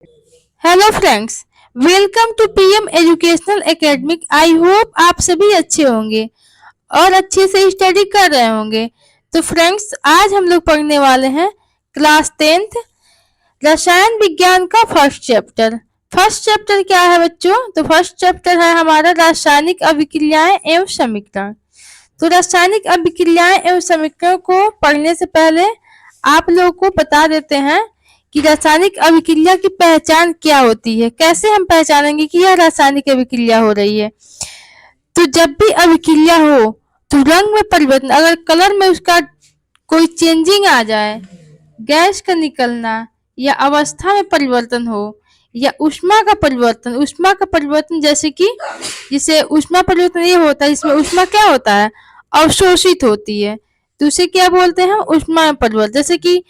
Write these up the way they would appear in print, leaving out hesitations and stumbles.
Hello friends, welcome to PM educational academic. I hope आप सभी अच्छे होंगे और अच्छे से स्टडी कर रहे होंगे। तो फ्रेंड्स, आज हम लोग पढ़ने वाले हैं क्लास 10th रसायन विज्ञान का फर्स्ट चैप्टर। फर्स्ट चैप्टर क्या है बच्चों? तो फर्स्ट चैप्टर है हमारा रासायनिक अभिक्रियाएं एवं समीकरण। तो रासायनिक अभिक्रियाएं एवं समीकरण को पढ़ने से पहले आप लोगों को बता देते हैं कि रासायनिक अभिक्रिया की पहचान क्या होती है। कैसे हम पहचानेंगे कि यह रासायनिक अभिक्रिया हो रही है? तो जब भी अभिक्रिया हो तो रंग में परिवर्तन, अगर कलर में उसका कोई चेंजिंग आ जाए, गैस का निकलना या अवस्था में परिवर्तन हो या उष्मा का परिवर्तन, जैसे कि जिसे उष्मा परिवर्तन ये होता है, इसमें उष्मा क्या होता है? अवशोषित होती है, तो उसे क्या बोलते हैं? उष्मा में परिवर्तन। जैसे कि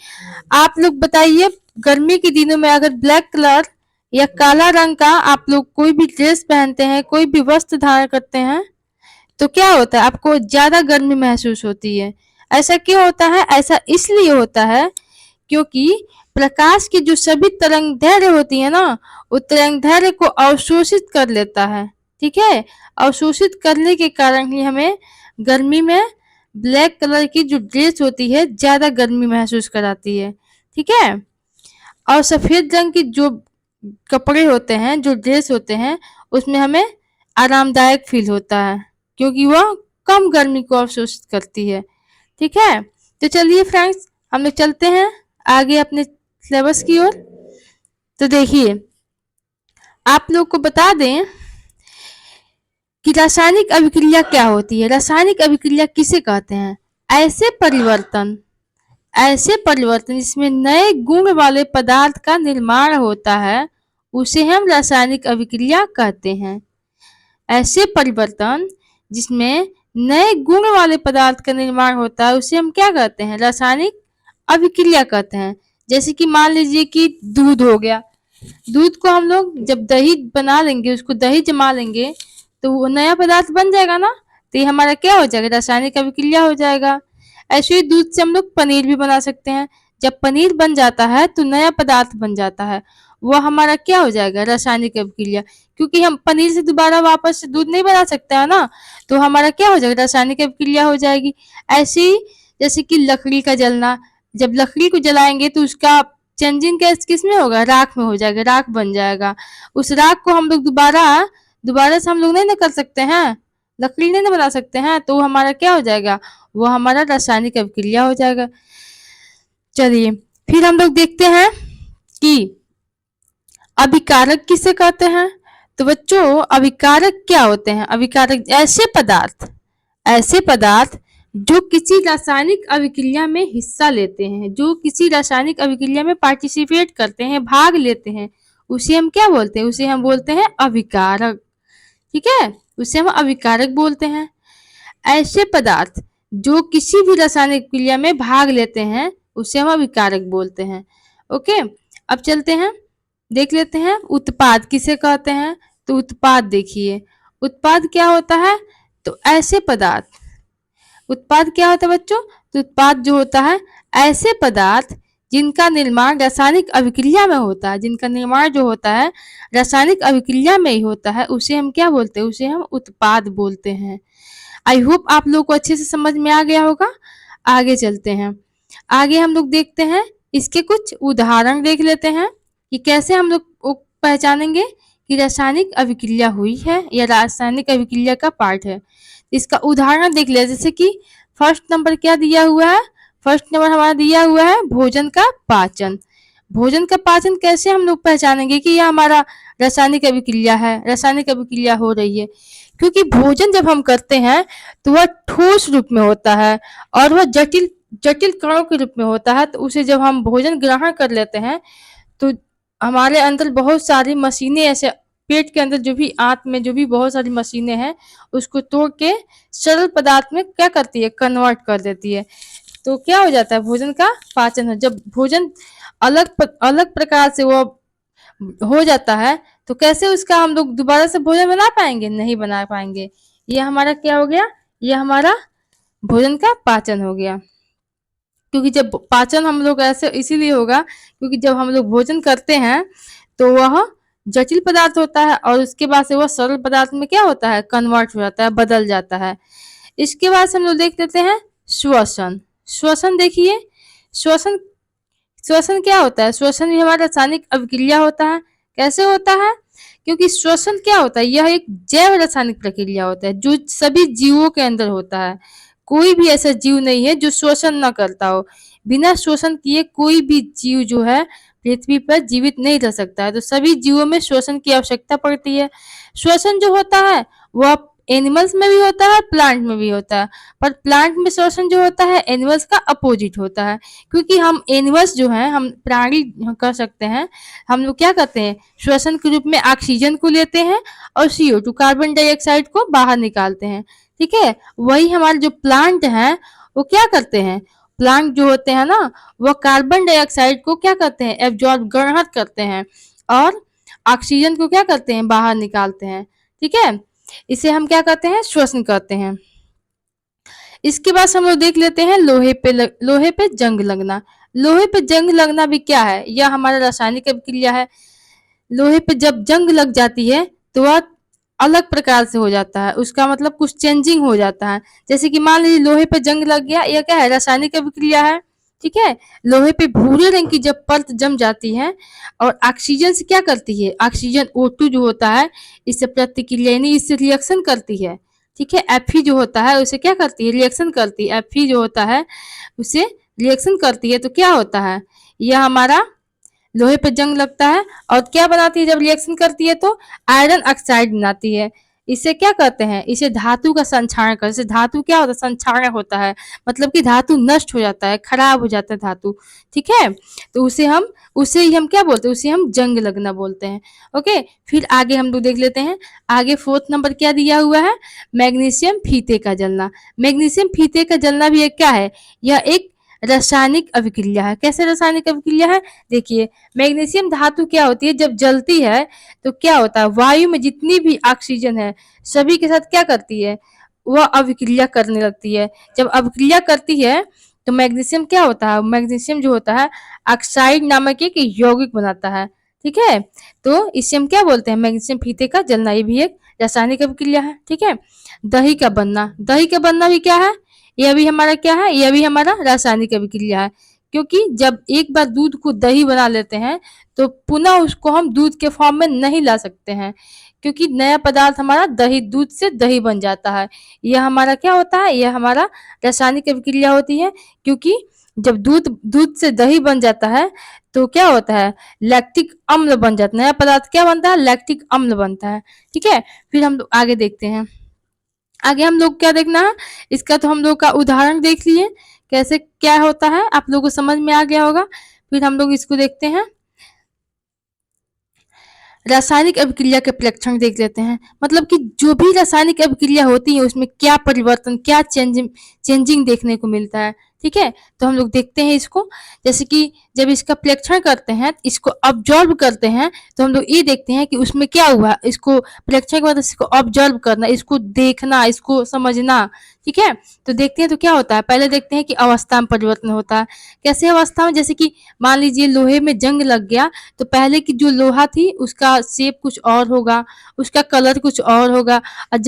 आप लोग बताइए, गर्मी के दिनों में अगर ब्लैक कलर या काला रंग का आप लोग कोई भी ड्रेस पहनते हैं, कोई भी वस्त्र धारण करते हैं, तो क्या होता है? आपको ज्यादा गर्मी महसूस होती है। ऐसा क्यों होता है? ऐसा इसलिए होता है क्योंकि प्रकाश की जो सभी तरंग दैर्घ्य होती है ना, वो तरंग दैर्घ्य को अवशोषित कर लेता है। ठीक है, अवशोषित करने के कारण ही हमें गर्मी में ब्लैक कलर की जो ड्रेस होती है ज्यादा गर्मी महसूस कराती है। ठीक है, और सफेद रंग की जो कपड़े होते हैं, जो ड्रेस होते हैं, उसमें हमें आरामदायक फील होता है क्योंकि वह कम गर्मी को अवशोषित करती है। ठीक है, तो चलिए फ्रेंड्स, हम लोग चलते हैं आगे अपने सिलेबस की ओर। तो देखिए, आप लोग को बता दें कि रासायनिक अभिक्रिया क्या होती है। रासायनिक अभिक्रिया किसे कहते हैं? ऐसे परिवर्तन ऐसे परिवर्तन जिसमें नए गुण वाले पदार्थ का निर्माण होता है, उसे हम रासायनिक अभिक्रिया कहते हैं। ऐसे परिवर्तन जिसमें नए गुण वाले पदार्थ का निर्माण होता है, उसे हम क्या कहते हैं? रासायनिक अभिक्रिया कहते हैं। जैसे कि मान लीजिए कि दूध हो गया, दूध को हम लोग जब दही बना लेंगे, उसको दही जमा लेंगे, तो वो नया पदार्थ बन जाएगा ना, तो ये हमारा क्या हो जाएगा? रासायनिक अभिक्रिया हो जाएगा। ऐसे ही दूध से हम लोग पनीर भी बना सकते हैं। जब पनीर बन जाता है तो नया पदार्थ बन जाता है, वो हमारा क्या हो जाएगा? रासायनिक अभिक्रिया। क्योंकि हम पनीर से दोबारा वापस से दूध नहीं बना सकते है ना, तो हमारा क्या हो जाएगा? रासायनिक अभिक्रिया हो जाएगी। ऐसे ही जैसे कि लकड़ी का जलना, जब लकड़ी को जलाएंगे तो उसका चेंजिंग गैस किस में होगा? राख में हो जाएगा, राख बन जाएगा। उस राख को हम लोग दोबारा दोबारा से हम लोग नहीं ना कर सकते हैं, लकड़ी नहीं ना बना सकते हैं, तो हमारा क्या हो जाएगा? वो हमारा रासायनिक अभिक्रिया हो जाएगा। चलिए, फिर हम लोग देखते हैं कि अभिकारक किसे कहते हैं। तो बच्चों, अभिकारक क्या होते हैं? अभिकारक ऐसे पदार्थ जो किसी रासायनिक अभिक्रिया में हिस्सा लेते हैं, जो किसी रासायनिक अभिक्रिया में पार्टिसिपेट करते हैं, भाग लेते हैं, उसे हम क्या बोलते हैं? उसे हम बोलते हैं अभिकारक। ठीक है, उसे हम अभिकारक बोलते हैं। ऐसे पदार्थ जो किसी भी रासायनिक क्रिया में भाग लेते हैं, उसे हम अभिकारक बोलते हैं। ओके, अब चलते हैं, देख लेते हैं उत्पाद किसे कहते हैं। तो उत्पाद देखिए, उत्पाद क्या होता है? तो ऐसे पदार्थ, उत्पाद क्या होता है बच्चों? तो उत्पाद जो होता है, ऐसे पदार्थ जिनका निर्माण रासायनिक अभिक्रिया में होता है, जिनका निर्माण जो होता है रासायनिक अभिक्रिया में ही होता है, उसे हम क्या बोलते हैं? उसे हम उत्पाद बोलते हैं। आई होप आप लोग को अच्छे से समझ में आ गया होगा। आगे चलते हैं, आगे हम लोग देखते हैं, इसके कुछ उदाहरण देख लेते हैं कि कैसे हम लोग पहचानेंगे कि रासायनिक अभिक्रिया हुई है या रासायनिक अभिक्रिया का पार्ट है। इसका उदाहरण देख लिया, जैसे कि फर्स्ट नंबर क्या दिया हुआ है? फर्स्ट नंबर हमारा दिया हुआ है भोजन का पाचन। भोजन का पाचन कैसे हम लोग पहचानेंगे कि यह हमारा रासायनिक अभिक्रिया है, रासायनिक अभिक्रिया हो रही है? क्योंकि भोजन जब हम करते हैं तो वह ठोस रूप में होता है और वह जटिल जटिल कणों के रूप में होता है। तो उसे जब हम भोजन ग्रहण कर लेते हैं तो हमारे अंदर बहुत सारी मशीनें, ऐसे पेट के अंदर जो भी आंत में जो भी बहुत सारी मशीनें हैं, उसको तोड़ के सरल पदार्थ में क्या करती है? कन्वर्ट कर देती है। तो क्या हो जाता है? भोजन का पाचन है। जब भोजन अलग प्रकार से वो हो जाता है, तो कैसे उसका हम लोग दोबारा से भोजन बना पाएंगे? नहीं बना पाएंगे। ये हमारा क्या हो गया? ये हमारा भोजन का पाचन हो गया। क्योंकि जब पाचन हम लोग ऐसे इसीलिए होगा क्योंकि जब हम लोग भोजन करते हैं तो वह जटिल पदार्थ होता है और उसके बाद से वह सरल पदार्थ में क्या होता है, कन्वर्ट हो जाता है, बदल जाता है। इसके बाद से हम लोग देख लेते हैं श्वसन। श्वसन देखिए, श्वसन श्वसन क्या होता है? श्वसन भी हमारा रासायनिक अभिक्रिया होता है। कैसे होता है? क्योंकि श्वसन क्या होता है, यह एक जैव रासायनिक प्रक्रिया होता है जो सभी जीवों के अंदर होता है। कोई भी ऐसा जीव नहीं है जो श्वसन न करता हो। बिना श्वसन किए कोई भी जीव जो है पृथ्वी पर जीवित नहीं रह सकता है। तो सभी जीवों में श्वसन की आवश्यकता पड़ती है। श्वसन जो होता है वह एनिमल्स में भी होता है, प्लांट में भी होता है। पर प्लांट में श्वसन जो होता है एनिमल्स का अपोजिट होता है। क्योंकि हम एनिमल्स जो हैं, हम प्राणी कर सकते हैं, हम लोग क्या करते हैं, श्वसन के रूप में ऑक्सीजन को लेते हैं और CO2 कार्बन डाइऑक्साइड को बाहर निकालते हैं। ठीक है, वही हमारे जो प्लांट हैं वो क्या करते हैं, प्लांट जो होते हैं ना, वो कार्बन डाइऑक्साइड को क्या करते हैं, एब्जॉर्ब ग्रहण करते हैं और ऑक्सीजन को क्या करते हैं, बाहर निकालते हैं। ठीक है, इसे हम क्या कहते हैं, श्वसन कहते हैं। इसके बाद हम लोग देख लेते हैं लोहे पे जंग लगना। लोहे पे जंग लगना भी क्या है, यह हमारा रासायनिक अभिक्रिया है। लोहे पे जब जंग लग जाती है तो वह अलग प्रकार से हो जाता है, उसका मतलब कुछ चेंजिंग हो जाता है। जैसे कि मान लीजिए लोहे पे जंग लग गया, यह क्या है, रासायनिक अभिक्रिया है। ठीक है, लोहे पे भूरे रंग की जब परत जम जाती है और ऑक्सीजन से क्या करती है, ऑक्सीजन O2 जो होता है इससे प्रतिक्रिया यानी इससे रिएक्शन करती है। ठीक है, Fe जो होता है उसे क्या करती है, रिएक्शन करती है। Fe जो होता है उसे रिएक्शन करती है। तो क्या होता है, यह हमारा लोहे पे जंग लगता है और क्या बनाती है, जब रिएक्शन करती है तो आयरन ऑक्साइड बनाती है। इसे क्या कहते हैं, इसे धातु का संक्षारण कर, जैसे धातु क्या होता है, संक्षारण होता है, मतलब कि धातु नष्ट हो जाता है, खराब हो जाता है धातु। ठीक है, तो उसे ही हम क्या बोलते हैं, उसे हम जंग लगना बोलते हैं। ओके, फिर आगे हम लोग देख लेते हैं। आगे 4th नंबर क्या दिया हुआ है, मैग्नीशियम फीते का जलना। मैग्नीशियम फीते का जलना भी एक क्या है, यह एक रासायनिक अभिक्रिया है। कैसे रासायनिक अभिक्रिया है, देखिए मैग्नीशियम धातु क्या होती है, जब जलती है तो क्या होता है, वायु में जितनी भी ऑक्सीजन है सभी के साथ क्या करती है, वह अभिक्रिया करने लगती है। जब अभिक्रिया करती है तो मैग्नीशियम क्या होता है, मैग्नीशियम जो होता है ऑक्साइड नामक एक यौगिक बनाता है। ठीक है, तो इसे हम क्या बोलते हैं, मैग्नीशियम फीते का जलना, ये भी एक रासायनिक अभिक्रिया है। ठीक है, दही का बनना। दही का बनना भी क्या है, यह भी हमारा क्या है, यह भी हमारा रासायनिक अभिक्रिया है। क्योंकि जब एक बार दूध को दही बना लेते हैं तो पुनः उसको हम दूध के फॉर्म में नहीं ला सकते हैं, क्योंकि नया पदार्थ हमारा दही, दूध से दही बन जाता है। यह हमारा क्या होता है, यह हमारा रासायनिक अभिक्रिया होती है। क्योंकि जब दूध से दही बन जाता है तो क्या होता है, लैक्टिक अम्ल बन जाता है, नया पदार्थ क्या बनता है, लैक्टिक अम्ल बनता है। ठीक है, फिर हम लोग आगे देखते हैं। आगे हम लोग क्या देखना है, इसका तो हम लोग का उदाहरण देख लिए कैसे क्या होता है, आप लोगों को समझ में आ गया होगा। फिर हम लोग इसको देखते हैं, रासायनिक अभिक्रिया के परीक्षण देख लेते हैं। मतलब कि जो भी रासायनिक अभिक्रिया होती है उसमें क्या परिवर्तन, क्या चेंजिंग देखने को मिलता है। ठीक है, तो हम लोग देखते हैं इसको। जैसे कि जब इसका परीक्षण करते हैं, इसको ऑब्जर्व करते हैं, तो हम लोग ये देखते हैं कि उसमें क्या हुआ। इसको परीक्षण के बाद इसको ऑब्जर्व करना, इसको देखना, इसको समझना। ठीक है, तो देखते हैं तो क्या होता है, पहले देखते हैं कि अवस्था में परिवर्तन होता है। कैसे अवस्था में, जैसे कि मान लीजिए लोहे में जंग लग गया तो पहले की जो लोहा थी उसका शेप कुछ और होगा, उसका कलर कुछ और होगा। और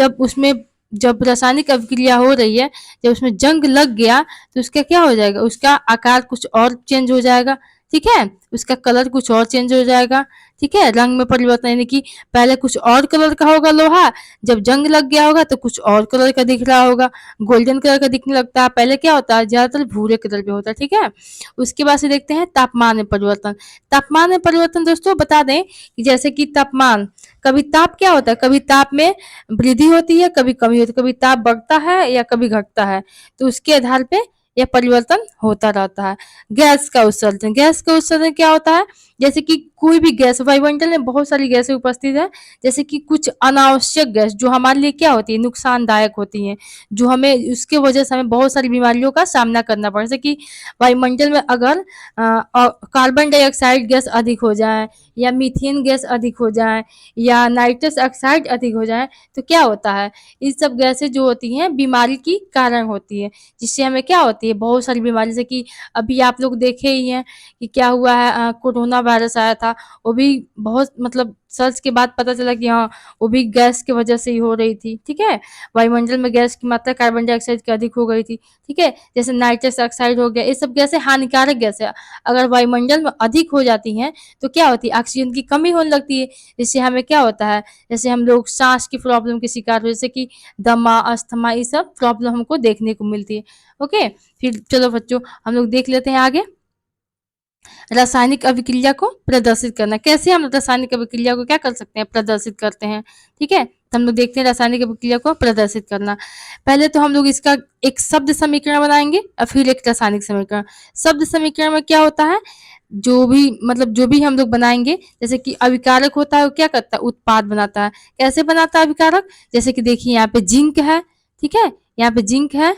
जब रासायनिक अभिक्रिया हो रही है, जब उसमें जंग लग गया तो उसका क्या हो जाएगा, उसका आकार कुछ और चेंज हो जाएगा। ठीक है, उसका कलर कुछ और चेंज हो जाएगा। ठीक है, रंग में परिवर्तन, यानी कि पहले कुछ और कलर का होगा लोहा, जब जंग लग गया होगा तो कुछ और कलर का दिख रहा होगा, गोल्डन कलर का दिखने लगता है। पहले क्या होता है, ज्यादातर भूरे कलर में होता है। ठीक है, उसके बाद से देखते हैं तापमान में परिवर्तन। तापमान में परिवर्तन दोस्तों बता दें कि जैसे कि तापमान, कभी ताप क्या होता है, कभी ताप में वृद्धि होती है, कभी कमी होती है, कभी ताप बढ़ता है या कभी घटता है। तो उसके आधार पे यह परिवर्तन होता रहता है। गैस का उत्सर्जन, गैस का उत्सर्जन क्या होता है, जैसे कि कोई भी गैस, वायुमंडल में बहुत सारी गैसें उपस्थित है, जैसे कि कुछ अनावश्यक गैस जो हमारे लिए क्या होती है, नुकसानदायक होती हैं, जो हमें उसके वजह से हमें बहुत सारी बीमारियों का सामना करना पड़े। जैसे कि वायुमंडल में अगर कार्बन डाइऑक्साइड गैस अधिक हो जाए या मीथेन गैस अधिक हो जाए या नाइट्रस ऑक्साइड अधिक हो जाए तो क्या होता है, ये सब गैसें जो होती हैं बीमारी की कारण होती है, जिससे हमें क्या होती है बहुत सारी बीमारी। जैसे कि अभी आप लोग देखे ही हैं कि क्या हुआ है, कोरोना वायरस आया था, था, वो भी बहुत मतलब सर्च के बाद पता चला कि हाँ, वो भी गैस की वजह से ही हो रही थी, ठीक है। वायुमंडल में गैस की मात्रा कार्बन डाइऑक्साइड की अधिक हो गई थी, ठीक है। जैसे नाइट्रस ऑक्साइड हो गया, ये सब गैसें हानिकारक गैस है। अगर वायुमंडल में अधिक हो जाती हैं तो क्या होती है, ऑक्सीजन की कमी होने लगती है। इससे हमें क्या होता है, जैसे हम लोग सांस की प्रॉब्लम के शिकार हो, जैसे कि दमा, अस्थमा, ये सब प्रॉब्लम हमको देखने को मिलती है। ओके, फिर चलो बच्चों हम लोग देख लेते हैं आगे। रासायनिक अभिक्रिया को प्रदर्शित करना, कैसे हम रासायनिक अभिक्रिया को क्या कर सकते हैं, प्रदर्शित करते हैं, ठीक है। तो हम लोग देखते हैं रासायनिक अभिक्रिया को प्रदर्शित करना। पहले तो हम लोग इसका एक शब्द समीकरण बनाएंगे और फिर एक रासायनिक समीकरण। शब्द समीकरण में क्या होता है, जो भी हम लोग बनाएंगे, जैसे कि अभिकारक होता है वो क्या करता है, उत्पाद बनाता है। कैसे बनाता है अभिकारक, जैसे कि देखिए यहाँ पे जिंक है, ठीक है, यहाँ पे जिंक है,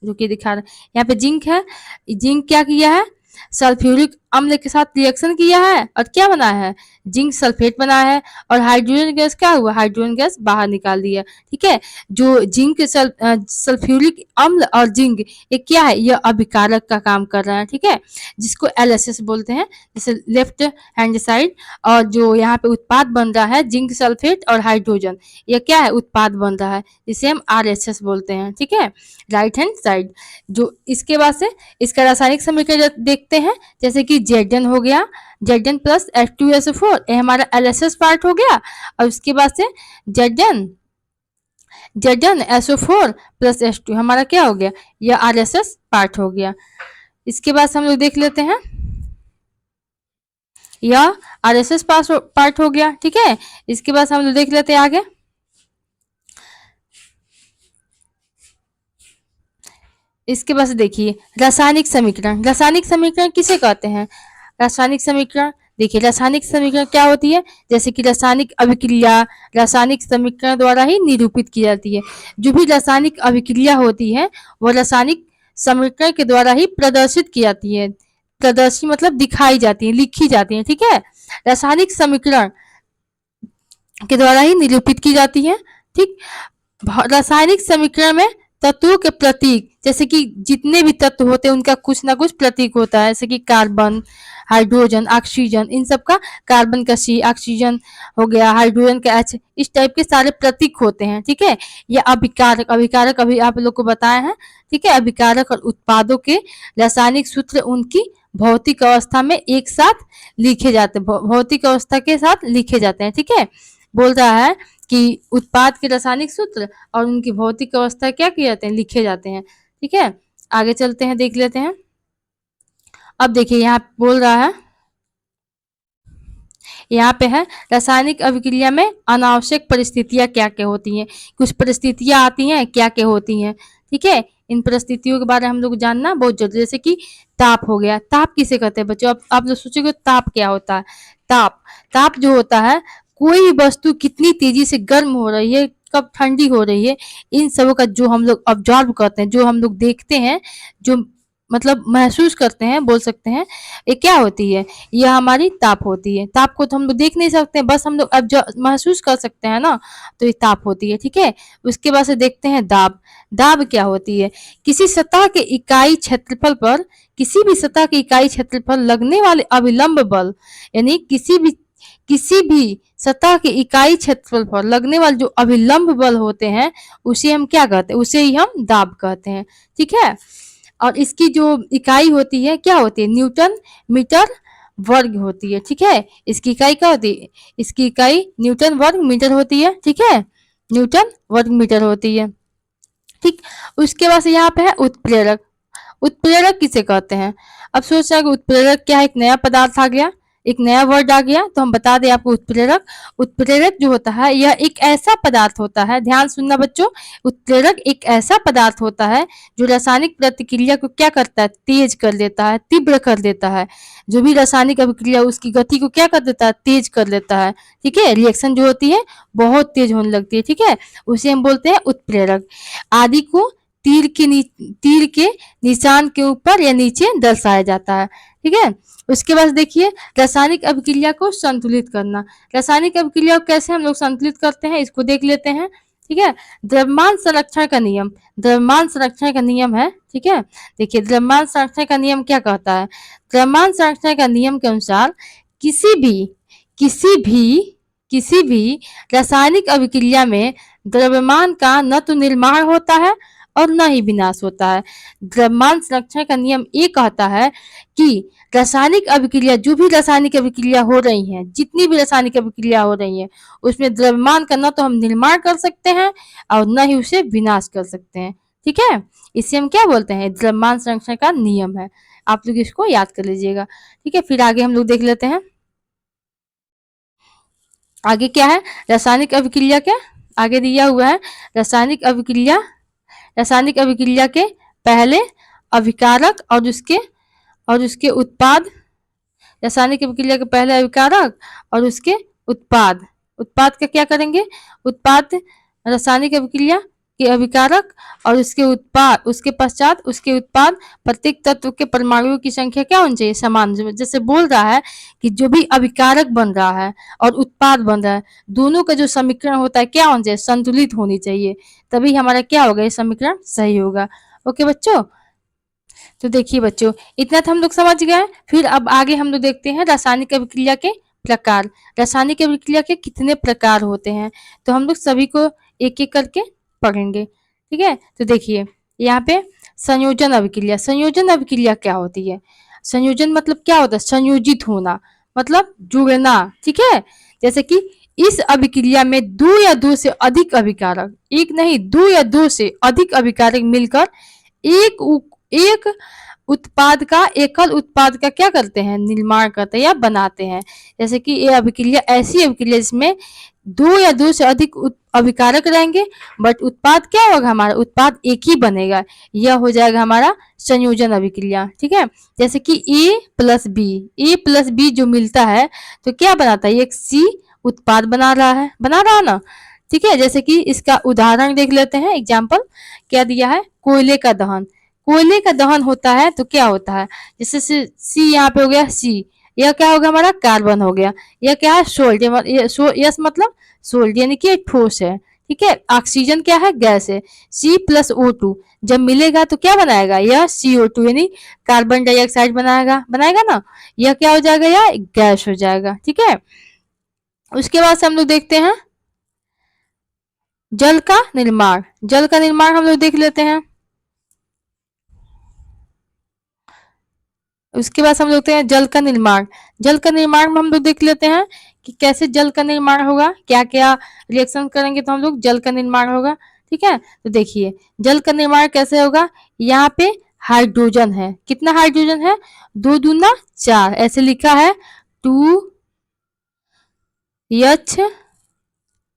जो कि दिखा रहे हैं, यहाँ पे जिंक है। जिंक क्या किया है, सल्फ्यूरिक अम्ल के साथ रिएक्शन किया है और क्या बना है, जिंक सल्फेट बना है, और हाइड्रोजन गैस क्या हुआ, हाइड्रोजन गैस बाहर निकाल दिया, ठीक है। जो जिंक सल्फ्यूरिक अम्ल और जिंक ये क्या है, यह अभिकारक का काम कर रहा है, ठीक है, जिसको एलएसएस बोलते हैं, जैसे लेफ्ट हैंड साइड। और जो यहाँ पे उत्पाद बन रहा है जिंक सल्फेट और हाइड्रोजन, यह क्या है, उत्पाद बन रहा है, जिसे हम आरएचएस बोलते हैं, ठीक है, राइट हैंड साइड। जो इसके बाद से इसका रासायनिक समीकरण देखते हैं, जैसे कि Zn हो गया, Zn प्लस H2SO4, ये हमारा LSS पार्ट हो गया। और उसके बाद से Zn SO4 प्लस H2 हमारा क्या हो गया, यह RSS पार्ट हो गया। इसके बाद से हम लोग देख लेते हैं, यह RSS पार्ट हो गया, ठीक है। इसके बाद हम लोग देख लेते हैं आगे। इसके बाद देखिए रासायनिक समीकरण, रासायनिक समीकरण किसे कहते हैं, रासायनिक समीकरण देखिए, रासायनिक समीकरण क्या होती है, जैसे कि रासायनिक अभिक्रिया रासायनिक समीकरण द्वारा ही निरूपित की जाती है। जो भी रासायनिक अभिक्रिया होती है वो रासायनिक समीकरण के द्वारा ही प्रदर्शित की जाती है, प्रदर्शित मतलब दिखाई जाती है, लिखी जाती है, ठीक है। रासायनिक समीकरण के द्वारा ही निरूपित की जाती है, ठीक। रासायनिक समीकरण में तत्वों के प्रतीक, जैसे कि जितने भी तत्व होते हैं उनका कुछ ना कुछ प्रतीक होता है, जैसे कि कार्बन, हाइड्रोजन, ऑक्सीजन, इन सब का कार्बन का C, ऑक्सीजन हो गया, हाइड्रोजन का H, इस टाइप के सारे प्रतीक होते हैं, ठीक है। ये अभिकारक, अभिकारक अभी आप लोग को बताया है, ठीक है। अभिकारक और उत्पादों के रासायनिक सूत्र उनकी भौतिक अवस्था में एक साथ लिखे जाते हैं, भौतिक अवस्था के साथ लिखे जाते हैं, ठीक है। बोल रहा है कि उत्पाद के रासायनिक सूत्र और उनकी भौतिक अवस्था क्या किए जाते हैं, लिखे जाते हैं, ठीक है। आगे चलते हैं, देख लेते हैं। अब देखिए यहाँ बोल रहा है, यहाँ पे है रासायनिक अभिक्रिया में अनावश्यक परिस्थितियां क्या क्या होती हैं, कुछ परिस्थितियां आती हैं क्या क्या होती हैं, ठीक है। इन परिस्थितियों के बारे में हम लोग जानना बहुत जरूरी, जैसे कि ताप हो गया। ताप किसे कहते हैं बच्चों, आप लोग सोचोगे ताप क्या होता है। ताप ताप जो होता है, कोई वस्तु कितनी तेजी से गर्म हो रही है, कब ठंडी हो रही है, इन सबों का जो हम लोग ऑब्जर्व करते हैं, जो हम लोग देखते हैं, जो मतलब महसूस करते हैं, बोल सकते हैं, ये क्या होती है, यह हमारी ताप होती है। ताप को तो हम लोग देख नहीं सकते, बस हम लोग अब जो महसूस कर सकते हैं ना, तो ये ताप होती है, ठीक है। उसके बाद से देखते हैं दाब। दाब क्या होती है, किसी सतह के इकाई क्षेत्रफल पर, किसी भी सतह के इकाई क्षेत्रफल लगने वाले अभिलंब बल, यानी किसी भी सतह के इकाई क्षेत्रफल पर लगने वाले जो अभिलंब बल होते हैं, उसे हम क्या कहते हैं, उसे ही हम दाब कहते हैं, ठीक है। और इसकी जो इकाई होती है क्या होती है, न्यूटन मीटर वर्ग होती है, ठीक है। इसकी इकाई क्या होती है, इसकी इकाई न्यूटन वर्ग मीटर होती है, ठीक है, न्यूटन वर्ग मीटर होती है, ठीक। उसके बाद से यहाँ पे है उत्प्रेरक। उत्प्रेरक किसे कहते हैं, अब सोच रहे हैं कि उत्प्रेरक क्या है, एक नया पदार्थ आ गया, एक नया वर्ड आ गया, तो हम बता दें आपको उत्प्रेरक। उत्प्रेरक जो होता है यह एक ऐसा पदार्थ होता है, ध्यान सुनना बच्चों, उत्प्रेरक एक ऐसा पदार्थ होता है जो रासायनिक प्रतिक्रिया को क्या करता है, तेज कर देता है, तीव्र कर देता है। जो भी रासायनिक अभिक्रिया उसकी गति को क्या कर देता है, तेज कर देता है, ठीक है। रिएक्शन जो होती है बहुत तेज होने लगती है, ठीक है, उसे हम बोलते हैं उत्प्रेरक। आदि को तीर के निशान के ऊपर या नीचे दर्शाया जाता है, ठीक है। उसके बाद देखिए रासायनिक अभिक्रिया को संतुलित करना। रासायनिक अभिक्रिया को कैसे हम लोग संतुलित करते हैं, इसको देख लेते हैं, ठीक है। द्रव्यमान संरक्षण का नियम, द्रव्यमान संरक्षण का नियम है, ठीक है। देखिए द्रव्यमान संरक्षण का नियम क्या कहता है, द्रव्यमान संरक्षण का नियम के अनुसार किसी भी किसी भी किसी भी रासायनिक अभिक्रिया में द्रव्यमान का न तो निर्माण होता है और न ही विनाश होता है। द्रव्यमान संरक्षण का नियम ये कहता है कि रासायनिक अभिक्रिया, जो भी रासायनिक अभिक्रिया हो रही हैं, जितनी भी रासायनिक अभिक्रिया हो रही हैं, उसमें द्रव्यमान का न तो हम निर्माण कर सकते हैं और न ही उसे विनाश कर सकते हैं। ठीक है, इसे हम क्या बोलते हैं? द्रव्यमान संरक्षण का नियम है। आप लोग इसको याद कर लीजिएगा। ठीक है, फिर आगे हम लोग देख लेते हैं। आगे क्या है? रासायनिक अभिक्रिया के आगे दिया हुआ है रासायनिक अभिक्रिया के पहले अभिकारक और उसके उत्पाद। रासायनिक अभिक्रिया के पहले अभिकारक और उसके उत्पाद। उत्पाद का क्या करेंगे? उत्पाद रासायनिक अभिक्रिया के अभिकारक और उसके पश्चात उसके उत्पाद। प्रत्येक तत्व के परमाणुओं की संख्या क्या होनी चाहिए? समान। जैसे बोल रहा है कि जो भी अभिकारक बन रहा है और उत्पाद बन रहा है, दोनों का जो समीकरण होता है क्या होना चाहिए? संतुलित होनी चाहिए, तभी हमारा क्या होगा? ये समीकरण सही होगा। ओके बच्चों, तो देखिए बच्चों, इतना तो हम लोग समझ गए। फिर अब आगे हम लोग देखते हैं रासायनिक अभिक्रिया के प्रकार। रासायनिक अभिक्रिया के कितने प्रकार होते हैं, तो हम लोग सभी को एक एक करके पढ़ेंगे। ठीक है, तो देखिए यहाँ पे संयोजन अभिक्रिया। संयोजन अभिक्रिया क्या होती है? संयोजन मतलब क्या होता है? संयोजित होना, मतलब जुड़ना। ठीक है, जैसे कि इस अभिक्रिया में दो या दो से अधिक अभिकारक, एक नहीं दो या दो से अधिक अभिकारक मिलकर एक एकल उत्पाद का क्या करते हैं? निर्माण करते हैं या बनाते हैं। जैसे कि ये अभिक्रिया ऐसी अभिक्रिया जिसमें दो या दो से अधिक अभिकारक रहेंगे, बट उत्पाद क्या होगा? हमारा उत्पाद एक ही बनेगा। यह हो जाएगा हमारा संयोजन अभिक्रिया। ठीक है, जैसे कि ए प्लस बी जो मिलता है तो क्या बनाता है? एक सी उत्पाद बना रहा है ना। ठीक है, जैसे कि इसका उदाहरण देख लेते हैं। एग्जाम्पल क्या दिया है? कोयले का दहन होता है तो क्या होता है? जैसे सी यहाँ पे हो गया सी, यह क्या होगा? हमारा कार्बन हो गया। यह क्या है? सोल्ट। यस मतलब सोल्ट, यानी कि ठोस है। ठीक है, ऑक्सीजन क्या है? गैस है। C+O2 जब मिलेगा तो क्या बनाएगा? यह CO2 यानी कार्बन डाइऑक्साइड बनाएगा ना। यह क्या हो जाएगा? यह गैस हो जाएगा। ठीक है, उसके बाद से हम लोग देखते हैं जल का निर्माण हम लोग देख लेते हैं। उसके बाद हम लोग देखते हैं जल का निर्माण में हम लोग देख लेते हैं कि कैसे जल का निर्माण होगा, क्या क्या रिएक्शन करेंगे तो हम लोग जल का निर्माण होगा। ठीक है, तो देखिए जल का निर्माण कैसे होगा। यहाँ पे हाइड्रोजन है। कितना हाइड्रोजन है? 2 दूना 4, ऐसे लिखा है 2H2।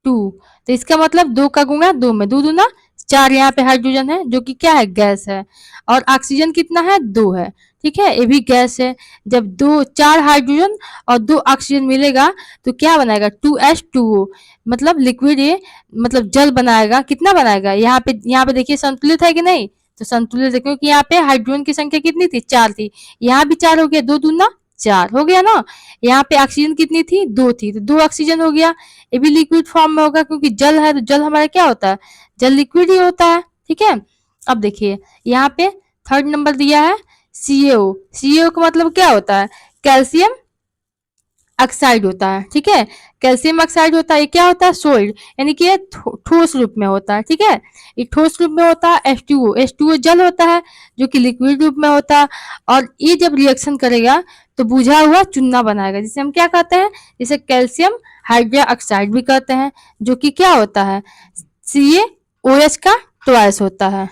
तो इसका मतलब 2 का गुणा 2 में 2 दूना 4 यहाँ पे हाइड्रोजन है, जो कि क्या है? गैस है। और ऑक्सीजन कितना है? 2 है। ठीक है, ये भी गैस है। जब 4 हाइड्रोजन और 2 ऑक्सीजन मिलेगा तो क्या बनाएगा? 2H2O, मतलब लिक्विड, ये मतलब जल बनाएगा। कितना बनाएगा? यहाँ पे देखिए संतुलित है कि नहीं? तो संतुलित है, क्योंकि यहाँ पे हाइड्रोजन की संख्या कितनी थी? 4 थी। यहाँ भी 4 हो गया, 2 दूना 4 हो गया ना। यहाँ पे ऑक्सीजन कितनी थी? 2 थी, तो 2 ऑक्सीजन हो गया। ये भी लिक्विड फॉर्म में होगा, क्योंकि जल है तो जल हमारा क्या होता है? जल लिक्विड ही होता है। ठीक है, अब देखिए यहाँ पे थर्ड नंबर दिया है CaO का मतलब क्या होता है? कैल्शियम ऑक्साइड होता है। ठीक है, कैल्शियम ऑक्साइड होता है। ये क्या होता है? सोलिड, यानी कि ये ठोस रूप में होता है। ठीक है, ये ठोस रूप में होता है। H2O जल होता है, जो कि लिक्विड रूप में होता है। और ये जब रिएक्शन करेगा तो बुझा हुआ चूना बनाएगा, जिसे हम क्या कहते हैं? जिसे कैल्शियम हाइड्रोक्साइड भी कहते हैं, जो कि क्या होता है? CaOH का ट्वाइस होता है।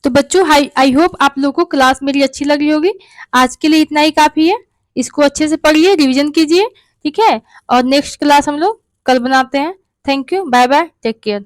तो बच्चों आई होप आप लोगों को क्लास मेरी अच्छी लगी होगी। आज के लिए इतना ही काफी है। इसको अच्छे से पढ़िए, रिवीजन कीजिए। ठीक है, और नेक्स्ट क्लास हम लोग कल बनाते हैं। Thank you, bye bye, take care.